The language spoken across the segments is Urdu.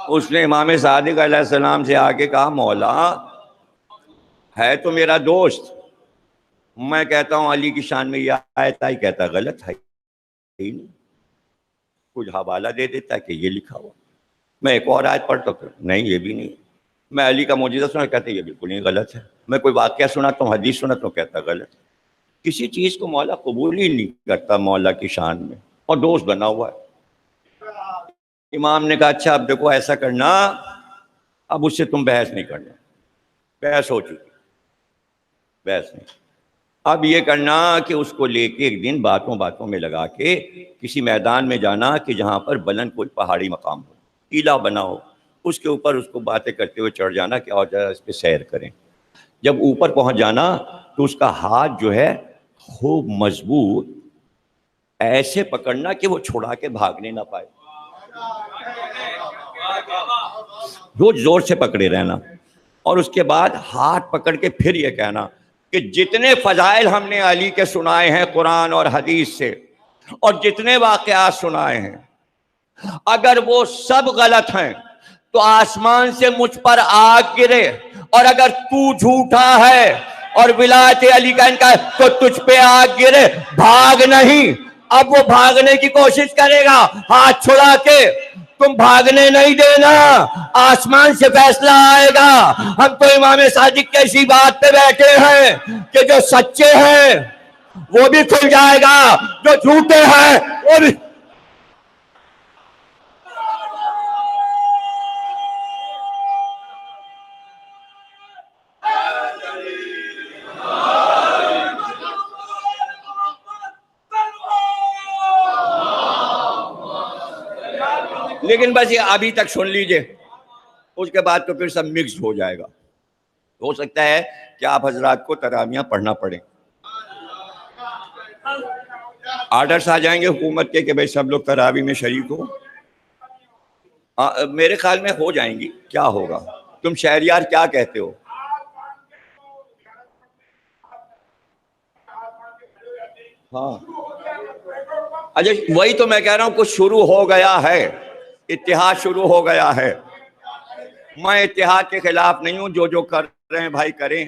اس نے امام صادق علیہ السلام سے آ کے کہا مولا ہے تو میرا دوست، میں کہتا ہوں علی کی شان میں یہ آیت آئی، کہتا غلط ہے ہی نہیں، کچھ حوالہ دے دیتا کہ یہ لکھا ہوا، میں ایک اور آیت پڑھتا ہوں نہیں یہ بھی نہیں، میں علی کا معجزہ سنا کہتے یہ بالکل نہیں غلط ہے، میں کوئی واقعہ سناتا ہوں حدیث سناتا ہوں کہتا غلط ہے، کسی چیز کو مولا قبول ہی نہیں کرتا مولا کی شان میں، اور دوست بنا ہوا ہے۔ امام نے کہا اچھا اب دیکھو ایسا کرنا، اب اس سے تم بحث نہیں کرنا، بحث ہو چکی، بحث نہیں، اب یہ کرنا کہ اس کو لے کے ایک دن باتوں باتوں میں لگا کے کسی میدان میں جانا کہ جہاں پر بلند کوئی پہاڑی مقام ہو، ٹیلا بنا ہو، اس کے اوپر اس کو باتیں کرتے ہوئے چڑھ جانا کہ اور ذرا اس پہ سیر کریں، جب اوپر پہنچ جانا تو اس کا ہاتھ جو ہے خوب مضبوط ایسے پکڑنا کہ وہ چھڑا کے بھاگنے نہ پائے، روز زور سے پکڑے رہنا، اور اس کے بعد ہاتھ پکڑ کے پھر یہ کہنا کہ جتنے فضائل ہم نے علی کے سنائے ہیں قرآن اور حدیث سے، اور جتنے واقعات سنائے ہیں، اگر وہ سب غلط ہیں تو آسمان سے مجھ پر آگ گرے، اور اگر تو جھوٹا ہے اور ولایت علی کا انکار تو تجھ پہ آگ گرے، بھاگ نہیں۔ اب وہ بھاگنے کی کوشش کرے گا، ہاتھ چھڑا کے، تم بھاگنے نہیں دینا، آسمان سے فیصلہ آئے گا۔ ہم تو امام صادق کی ایسی بات پہ بیٹھے ہیں کہ جو سچے ہیں وہ بھی کھل جائے گا، جو جھوٹے ہیں وہ بھی۔ لیکن بس یہ ابھی تک سن لیجئے، اس کے بعد تو پھر سب مکس ہو جائے گا، ہو سکتا ہے کہ آپ حضرات کو تراویحاں پڑھنا پڑے، آرڈرز آ جائیں گے حکومت کے کہ بھئی سب لوگ تراویح میں شریک ہو، میرے خیال میں ہو جائیں گی، کیا ہوگا؟ تم شہریار کیا کہتے ہو؟ ہاں اچھا وہی تو میں کہہ رہا ہوں، کچھ شروع ہو گیا ہے، اتحاد شروع ہو گیا ہے، میں اتحاد کے خلاف نہیں ہوں، جو کر رہے ہیں بھائی کریں،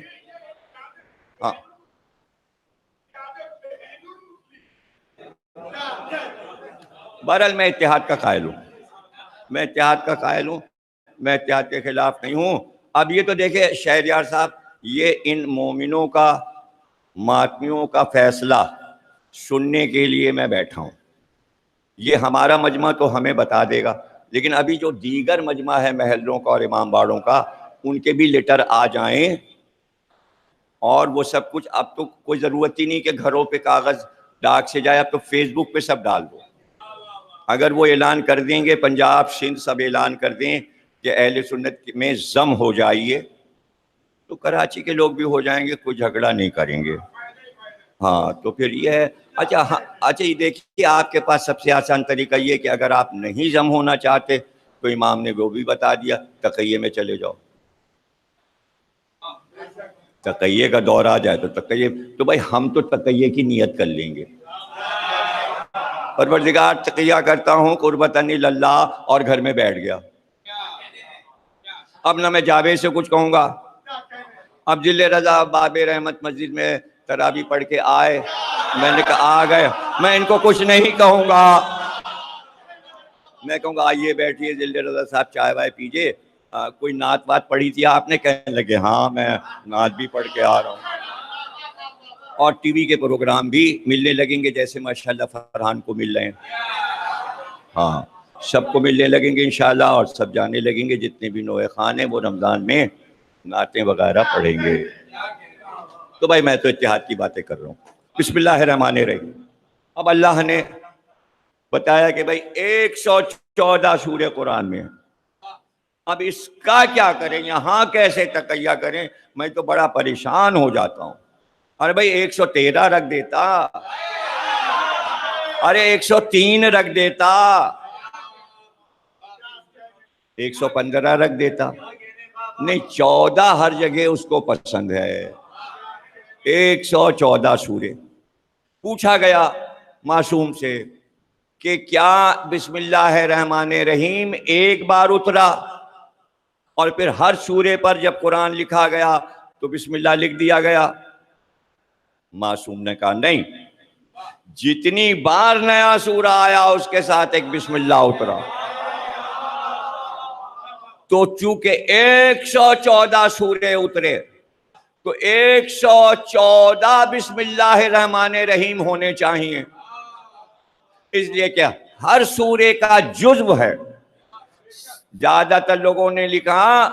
ہاں بہرحال میں اتحاد کا قائل ہوں، میں اتحاد کا قائل ہوں، میں اتحاد کے خلاف نہیں ہوں۔ اب یہ تو دیکھیں شہریار صاحب، یہ ان مومنوں کا ماتمیوں کا فیصلہ سننے کے لیے میں بیٹھا ہوں، یہ ہمارا مجمع تو ہمیں بتا دے گا، لیکن ابھی جو دیگر مجمع ہے محلوں کا اور امام باڑوں کا، ان کے بھی لیٹر آ جائیں، اور وہ سب کچھ، اب تو کوئی ضرورت ہی نہیں کہ گھروں پہ کاغذ ڈاک سے جائے، اب تو فیس بک پہ سب ڈال دو، اگر وہ اعلان کر دیں گے، پنجاب سندھ سب اعلان کر دیں کہ اہل سنت میں ضم ہو جائیے، تو کراچی کے لوگ بھی ہو جائیں گے، کوئی جھگڑا نہیں کریں گے، ہاں تو پھر یہ ہے۔ اچھا یہ دیکھیے، آپ کے پاس سب سے آسان طریقہ یہ کہ اگر آپ نہیں ضم ہونا چاہتے تو امام نے وہ بھی بتا دیا، تقیہ میں چلے جاؤ، تقیہ کا دور آ جائے تو تقیہ، تو بھائی ہم تو تقیہ کی نیت کر لیں گے، پروردگار تقیہ کرتا ہوں قربتاً اللہ، اور گھر میں بیٹھ گیا، اب نہ میں جاوید سے کچھ کہوں گا، اب جل رضا باب رحمت مسجد میں تراویح پڑھ کے آئے، میں نے کہا آ گئے، میں ان کو کچھ نہیں کہوں گا، میں کہوں گا آئیے بیٹھیے جل رضا صاحب چائے وائے پیجئے، کوئی نعت وات پڑھی تھی آپ نے؟ کہنے لگے ہاں میں نعت بھی پڑھ کے آ رہا ہوں، اور ٹی وی کے پروگرام بھی ملنے لگیں گے، جیسے ماشاءاللہ فرحان کو مل رہے ہیں، ہاں سب کو ملنے لگیں گے انشاءاللہ، اور سب جانے لگیں گے، جتنے بھی نوے خان ہیں وہ رمضان میں نعتیں وغیرہ پڑھیں گے۔ تو بھائی میں تو اتحاد کی باتیں کر رہا ہوں۔ بسم اللہ الرحمن الرحیم۔ اب اللہ نے بتایا کہ بھائی 114 سورہ قرآن میں، اب اس کا کیا کریں، یہاں کیسے تقیہ کریں؟ میں تو بڑا پریشان ہو جاتا ہوں، ارے بھائی 113 رکھ دیتا، ارے 103 رکھ دیتا، 115 رکھ دیتا، نہیں 14 ہر جگہ اس کو پسند ہے، 114 سورے۔ پوچھا گیا معصوم سے کہ کیا بسم اللہ الرحمن الرحیم ایک بار اترا اور پھر ہر سورے پر جب قرآن لکھا گیا تو بسم اللہ لکھ دیا گیا؟ معصوم نے کہا نہیں، جتنی بار نیا سورہ آیا اس کے ساتھ ایک بسم اللہ اترا۔ تو چونکہ 114 سورے اترے تو 114 بسم اللہ الرحمن الرحیم ہونے چاہیے، اس لیے کہ ہر سورے کا جزو ہے۔ زیادہ تر لوگوں نے لکھا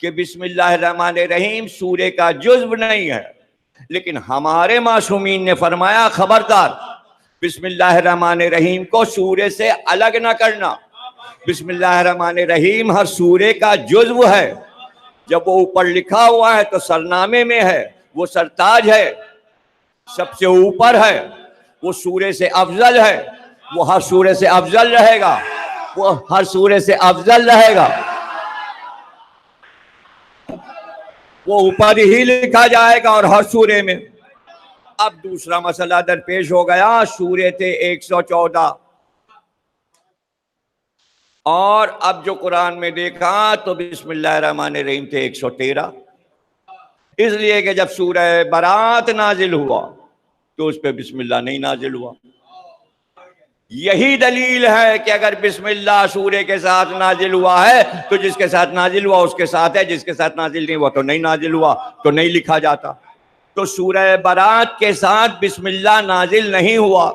کہ بسم اللہ الرحمن الرحیم سورے کا جزو نہیں ہے، لیکن ہمارے معصومین نے فرمایا خبردار، بسم اللہ الرحمن الرحیم کو سورے سے الگ نہ کرنا، بسم اللہ الرحمن الرحیم ہر سورے کا جزو ہے۔ جب وہ اوپر لکھا ہوا ہے تو سرنامے میں ہے، وہ سرتاج ہے، سب سے اوپر ہے، وہ سورے سے افضل ہے، وہ ہر سورے سے افضل رہے گا، وہ ہر سورے سے افضل رہے گا، وہ اوپر ہی لکھا جائے گا اور ہر سورے میں۔ اب دوسرا مسئلہ درپیش ہو گیا، سورے تھے 114 اور اب جو قرآن میں دیکھا تو بسم اللہ الرحمن الرحیم تھے 113، اس لیے کہ جب سورہ برات نازل ہوا تو اس پہ بسم اللہ نہیں نازل ہوا۔ یہی دلیل ہے کہ اگر بسم اللہ سورے کے ساتھ نازل ہوا ہے تو جس کے ساتھ نازل ہوا اس کے ساتھ ہے، جس کے ساتھ نازل نہیں ہوا تو نہیں نازل ہوا، تو نہیں لکھا جاتا۔ تو سورہ برات کے ساتھ بسم اللہ نازل نہیں ہوا،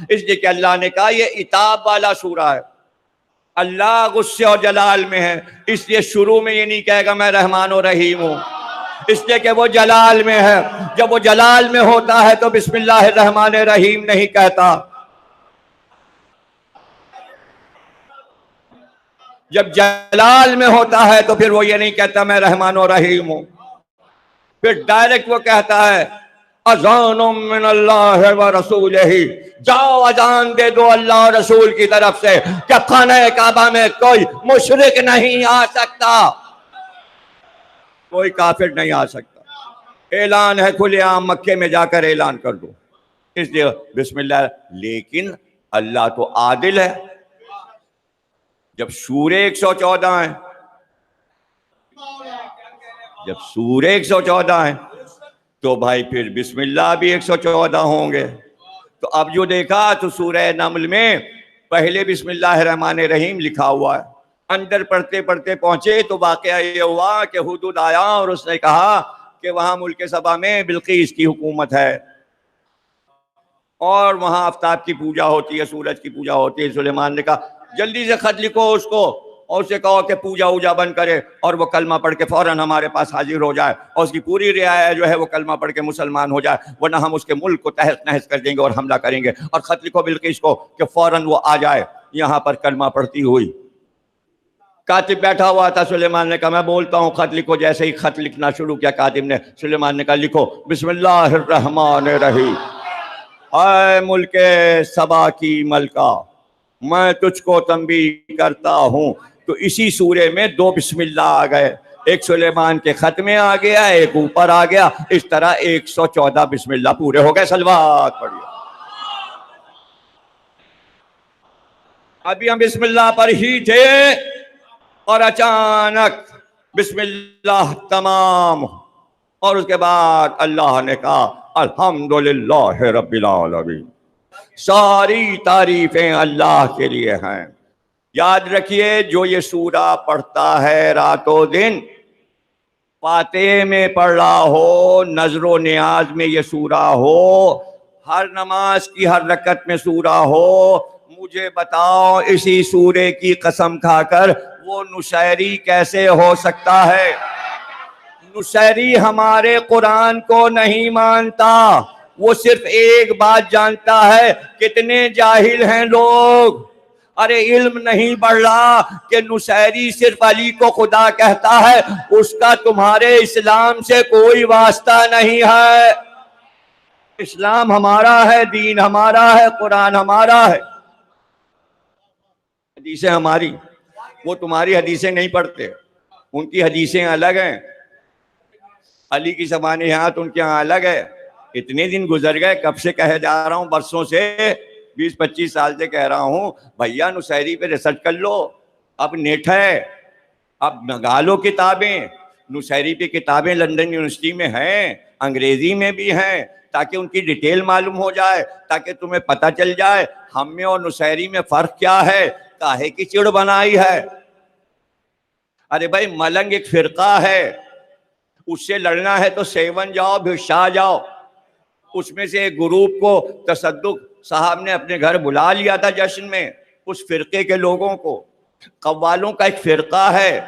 اس لیے کہ اللہ نے کہا یہ عتاب والا سورہ ہے، اللہ غصے اور جلال میں ہے، اس لیے شروع میں یہ نہیں کہے گا میں رحمان و رحیم ہوں، اس لیے کہ وہ جلال میں ہے۔ جب وہ جلال میں ہوتا ہے تو بسم اللہ الرحمن الرحیم نہیں کہتا، جب جلال میں ہوتا ہے تو پھر وہ یہ نہیں کہتا میں رحمان و رحیم ہوں، پھر ڈائریکٹ وہ کہتا ہے اذان من اللہ و رسولہ، جاؤ اذان دے دو اللہ اور رسول کی طرف سے کہ خانہ کعبہ میں کوئی مشرک نہیں آ سکتا، کوئی کافر نہیں آ سکتا۔ اعلان ہے کھلے عام، مکے میں جا کر اعلان کر دو، اس لیے بسم اللہ۔ لیکن اللہ تو عادل ہے، جب سورے 114 ہیں، جب سورے 114 ہیں تو بھائی پھر بسم اللہ بھی 114 ہوں گے۔ تو اب جو دیکھا تو سورہ نمل میں پہلے بسم اللہ الرحمن الرحیم لکھا ہوا ہے، اندر پڑھتے پڑھتے پہنچے تو واقعہ یہ ہوا کہ حدود آیا اور اس نے کہا کہ وہاں ملک سبا میں بلقیس کی حکومت ہے اور وہاں آفتاب کی پوجا ہوتی ہے، سورج کی پوجا ہوتی ہے۔ سلیمان نے کہا جلدی سے خط لکھو اس کو اور اسے کہو کہ پوجا اوجا بند کرے اور وہ کلمہ پڑھ کے فوراً ہمارے پاس حاضر ہو جائے اور اس کی پوری رعایا جو ہے وہ کلمہ پڑھ کے مسلمان ہو جائے، ورنہ ہم اس کے ملک کو تہس نہس کر دیں گے اور حملہ کریں گے۔ اور خط لکھو بلقیس کو کہ فوراً وہ آ جائے یہاں پر کلمہ پڑھتی ہوئی۔ کاتب بیٹھا ہوا تھا، سلیمان نے کہا میں بولتا ہوں خط لکھو۔ جیسے ہی خط لکھنا شروع کیا کاتب نے، سلیمان نے کہا لکھو بسم اللہ الرحمن الرحیم، اے ملک سبا کی ملکہ میں تجھ کو تنبیہ کرتا ہوں۔ تو اسی سورے میں 2 بسم اللہ آ گئے، ایک سلیمان کے خط میں آ گیا، ایک اوپر آ گیا، اس طرح 114 بسم اللہ پورے ہو گئے۔ صلوات پڑھیے۔ ابھی ہم بسم اللہ پر ہی تھے اور اچانک بسم اللہ تمام، اور اس کے بعد اللہ نے کہا الحمدللہ رب العالمین، ساری تعریفیں اللہ کے لیے ہیں۔ یاد رکھیے جو یہ سورہ پڑھتا ہے رات و دن، فاتحے میں پڑھ رہا ہو، نذر و نیاز میں یہ سورہ ہو، ہر نماز کی ہر رکعت میں سورہ ہو، مجھے بتاؤ اسی سورے کی قسم کھا کر وہ نشیری کیسے ہو سکتا ہے؟ نشیری ہمارے قرآن کو نہیں مانتا، وہ صرف ایک بات جانتا ہے، کتنے جاہل ہیں لوگ، ارے علم نہیں بڑھ رہا کہ نشیری صرف علی کو خدا کہتا ہے، اس کا تمہارے اسلام سے کوئی واسطہ نہیں ہے۔ اسلام ہمارا ہے، دین ہمارا ہے، قرآن ہمارا ہے، حدیثیں ہماری، وہ تمہاری حدیثیں نہیں پڑھتے، ان کی حدیثیں الگ ہیں، علی کی زبانیات ان کے ہاں الگ ہے۔ اتنے دن گزر گئے، کب سے کہے جا رہا ہوں برسوں سے 20-25 سال سے کہہ رہا ہوں بھیا نصیری پہ ریسرچ کر لو، اب نیٹ ہے، اب منگا لو کتابیں، نصیری پہ کتابیں لندن یونیورسٹی میں ہیں، انگریزی میں بھی ہیں، تاکہ ان کی ڈیٹیل معلوم ہو جائے، تاکہ تمہیں پتہ چل جائے ہم میں اور نصیری میں فرق کیا ہے، کاہے کی چڑ بنائی ہے۔ ارے بھائی ملنگ ایک فرقہ ہے، اس سے لڑنا ہے تو سیون جاؤ، بھشا جاؤ۔ اس میں سے ایک گروپ کو تصدق صاحب نے اپنے گھر بلا لیا تھا جشن میں، اس فرقے کے لوگوں کو۔ قوالوں کا ایک فرقہ ہے،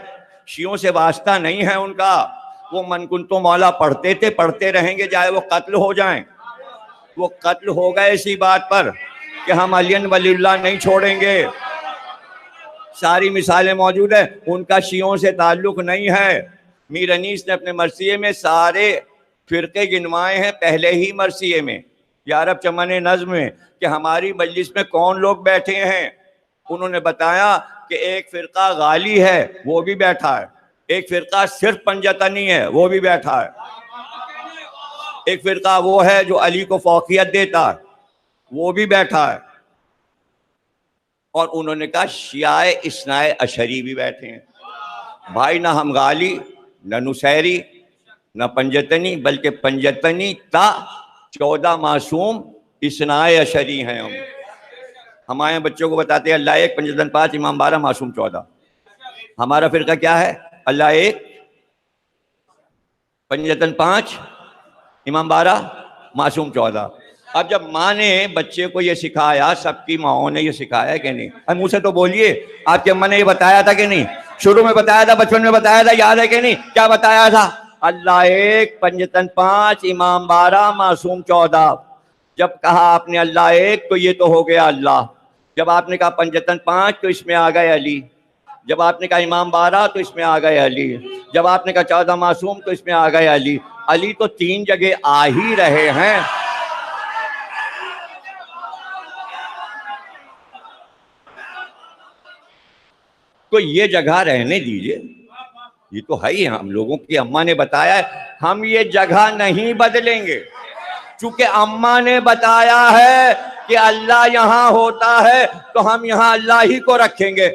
شیعوں سے واسطہ نہیں ہے ان کا، وہ من کنتو مولا پڑھتے تھے، پڑھتے رہیں گے چاہے وہ قتل ہو جائیں۔ وہ قتل ہو گئے اسی بات پر کہ ہم علی ولی اللہ نہیں چھوڑیں گے، ساری مثالیں موجود ہیں۔ ان کا شیعوں سے تعلق نہیں ہے۔ میر انیس نے اپنے مرثیے میں سارے فرقے گنوائے ہیں پہلے ہی مرثیے میں، یارب چمن نظم میں، کہ ہماری مجلس میں کون لوگ بیٹھے ہیں۔ انہوں نے بتایا کہ ایک فرقہ غالی ہے، وہ بھی بیٹھا ہے، ایک فرقہ صرف پنجتنی ہے، وہ بھی بیٹھا ہے، ایک فرقہ وہ ہے جو علی کو فوقیت دیتا ہے، وہ بھی بیٹھا ہے، اور انہوں نے کہا شیعہ اثنائے عشری بھی بیٹھے ہیں۔ بھائی نہ ہم غالی، نہ نصیری، نہ پنجتنی، بلکہ پنجتنی تا 14 معصوم اثنائے عشری ہیں ہم۔ ہمارے بچوں کو بتاتے ہیں اللہ ایک، پنجتن 5، امام 12، معصوم 14۔ ہمارا فرقہ کیا ہے؟ اللہ ایک، پنجتن 5، امام 12، معصوم 14۔ اب جب ماں نے بچے کو یہ سکھایا، سب کی ماؤں نے یہ سکھایا کہ نہیں؟ اب منہ سے تو بولیے، آپ کی اماں نے یہ بتایا تھا کہ نہیں؟ شروع میں بتایا تھا، بچپن میں بتایا تھا، یاد ہے کہ نہیں؟ کیا بتایا تھا؟ اللہ ایک، پنجتن 5، امام 12، معصوم 14۔ جب کہا آپ نے اللہ ایک تو یہ تو ہو گیا اللہ، جب آپ نے کہا پنجتن 5 تو اس میں آ گئے علی، جب آپ نے کہا امام 12 تو اس میں آ گئے علی، جب آپ نے کہا 14 معصوم تو اس میں آ گئے علی۔ علی تو 3 جگہ آ ہی رہے ہیں۔ تو یہ جگہ رہنے دیجئے، یہ تو ہے ہی، ہم لوگوں کی اماں نے بتایا ہے، ہم یہ جگہ نہیں بدلیں گے، چونکہ اماں نے بتایا ہے کہ اللہ یہاں ہوتا ہے تو ہم یہاں اللہ ہی کو رکھیں گے۔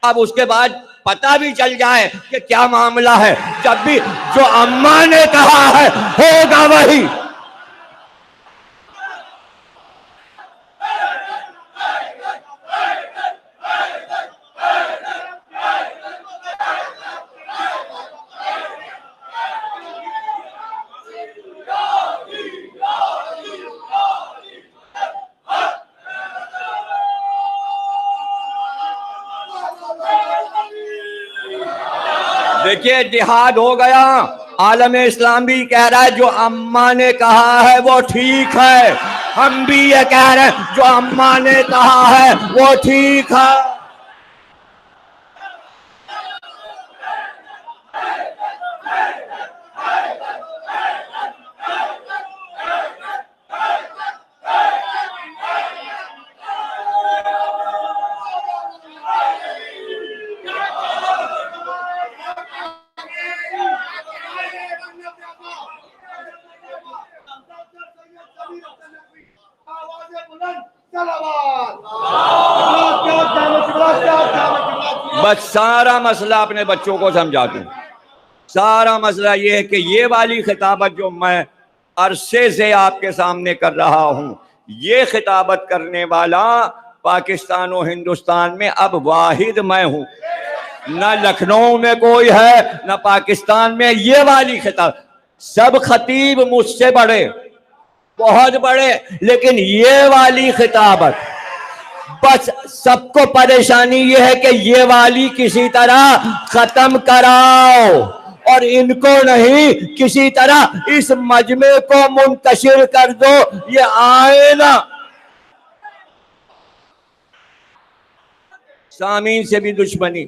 اب اس کے بعد پتہ بھی چل جائے کہ کیا معاملہ ہے، جب بھی جو اماں نے کہا ہے ہوگا وہی۔ دیکھیے جہاد ہو گیا، عالم اسلام بھی کہہ رہا ہے جو اماں نے کہا ہے وہ ٹھیک ہے، ہم بھی یہ کہہ رہے ہیں جو اماں نے کہا ہے وہ ٹھیک ہے۔ بس سارا مسئلہ اپنے بچوں کو سمجھا دوں، سارا مسئلہ یہ ہے کہ یہ والی خطابت جو میں عرصے سے آپ کے سامنے کر رہا ہوں، یہ خطابت کرنے والا پاکستان و ہندوستان میں اب واحد میں ہوں، نہ لکھنؤ میں کوئی ہے نہ پاکستان میں یہ والی خطابت۔ سب خطیب مجھ سے بڑے، بہت بڑے، لیکن یہ والی خطابت بس سب کو پریشانی یہ ہے کہ یہ والی کسی طرح ختم کراؤ، اور ان کو نہیں، کسی طرح اس مجمع کو منتشر کر دو، یہ آئے نا۔ سامعین سے بھی دشمنی،